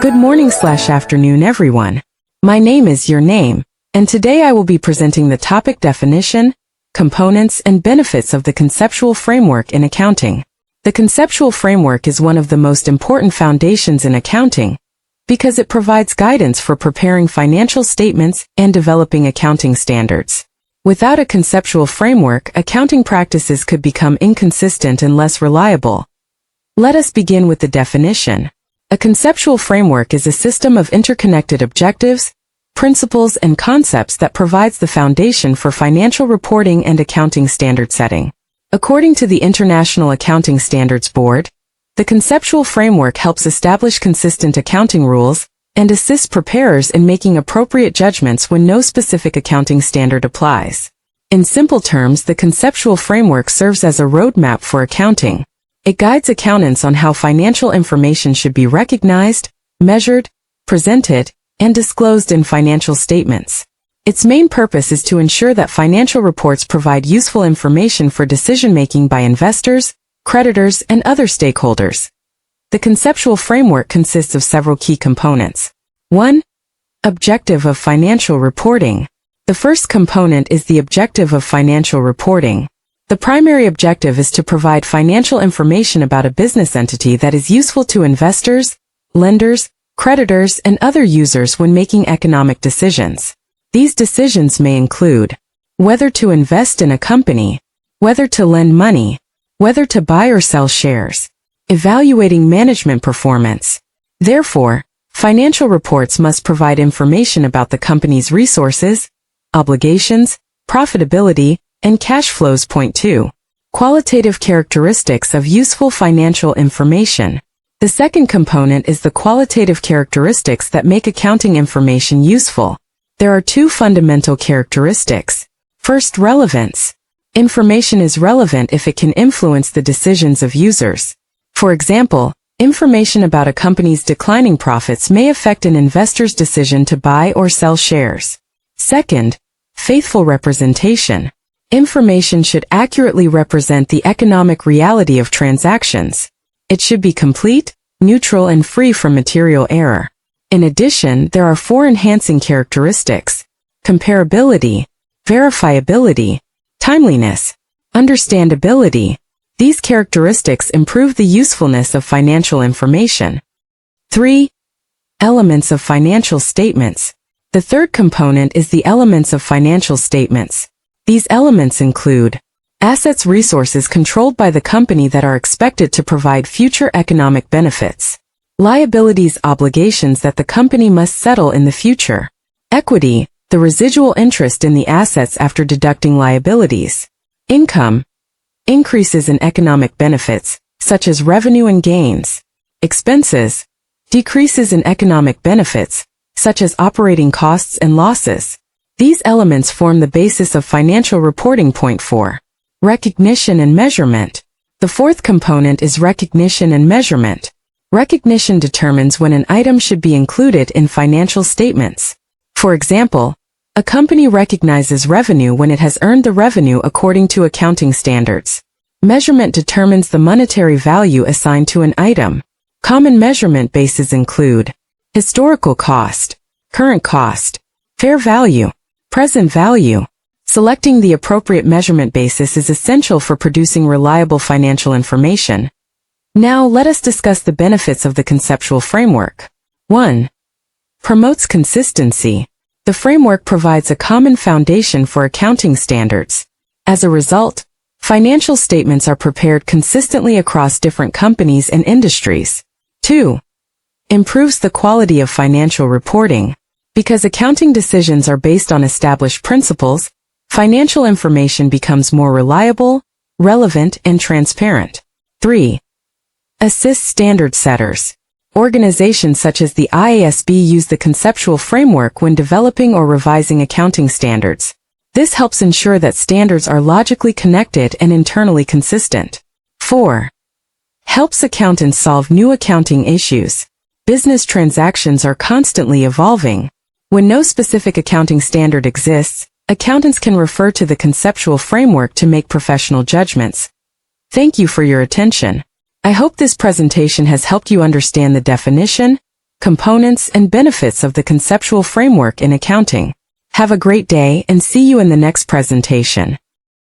Good morning/afternoon, everyone. My name is Your Name, and today I will be presenting the topic definition, components, and benefits of the conceptual framework in accounting. The conceptual framework is one of the most important foundations in accounting because it provides guidance for preparing financial statements and developing accounting standards. Without a conceptual framework, accounting practices could become inconsistent and less reliable. Let us begin with the definition. A conceptual framework is a system of interconnected objectives, principles, and concepts that provides the foundation for financial reporting and accounting standard setting. According to the International Accounting Standards Board, the conceptual framework helps establish consistent accounting rules and assists preparers in making appropriate judgments when no specific accounting standard applies. In simple terms, the conceptual framework serves as a roadmap for accounting. It guides accountants on how financial information should be recognized, measured, presented, and disclosed in financial statements. Its main purpose is to ensure that financial reports provide useful information for decision-making by investors, creditors, and other stakeholders. The conceptual framework consists of several key components. 1. Objective of financial reporting. The first component is the objective of financial reporting. The primary objective is to provide financial information about a business entity that is useful to investors, lenders, creditors, and other users when making economic decisions. These decisions may include whether to invest in a company, whether to lend money, whether to buy or sell shares, evaluating management performance. Therefore, financial reports must provide information about the company's resources, obligations, profitability, and cash flows. Point 2. Qualitative characteristics of useful financial information. The second component is the qualitative characteristics that make accounting information useful. There are two fundamental characteristics. First, relevance. Information is relevant if it can influence the decisions of users. For example, information about a company's declining profits may affect an investor's decision to buy or sell shares. Second, faithful representation. Information should accurately represent the economic reality of transactions. It should be complete, neutral, and free from material error. In addition, there are four enhancing characteristics: comparability, verifiability, timeliness, understandability. These characteristics improve the usefulness of financial information. 3. Elements of financial statements. The third component is the elements of financial statements. These elements include assets, resources controlled by the company that are expected to provide future economic benefits; liabilities, obligations that the company must settle in the future; equity, the residual interest in the assets after deducting liabilities; income, increases in economic benefits, such as revenue and gains; expenses, decreases in economic benefits, such as operating costs and losses. These elements form the basis of financial reporting. Point 4. Recognition and measurement. The fourth component is recognition and measurement. Recognition determines when an item should be included in financial statements. For example, a company recognizes revenue when it has earned the revenue according to accounting standards. Measurement determines the monetary value assigned to an item. Common measurement bases include historical cost, current cost, fair value, present value. Selecting the appropriate measurement basis is essential for producing reliable financial information. Now let us discuss the benefits of the conceptual framework. 1. Promotes consistency. The framework provides a common foundation for accounting standards. As a result, financial statements are prepared consistently across different companies and industries. 2. Improves the quality of financial reporting. Because accounting decisions are based on established principles, financial information becomes more reliable, relevant, and transparent. 3. Assists standard setters. Organizations such as the IASB use the conceptual framework when developing or revising accounting standards. This helps ensure that standards are logically connected and internally consistent. 4. Helps accountants solve new accounting issues. Business transactions are constantly evolving. When no specific accounting standard exists, accountants can refer to the conceptual framework to make professional judgments. Thank you for your attention. I hope this presentation has helped you understand the definition, Components and benefits of the conceptual framework in accounting. Have a great day and see you in the next presentation.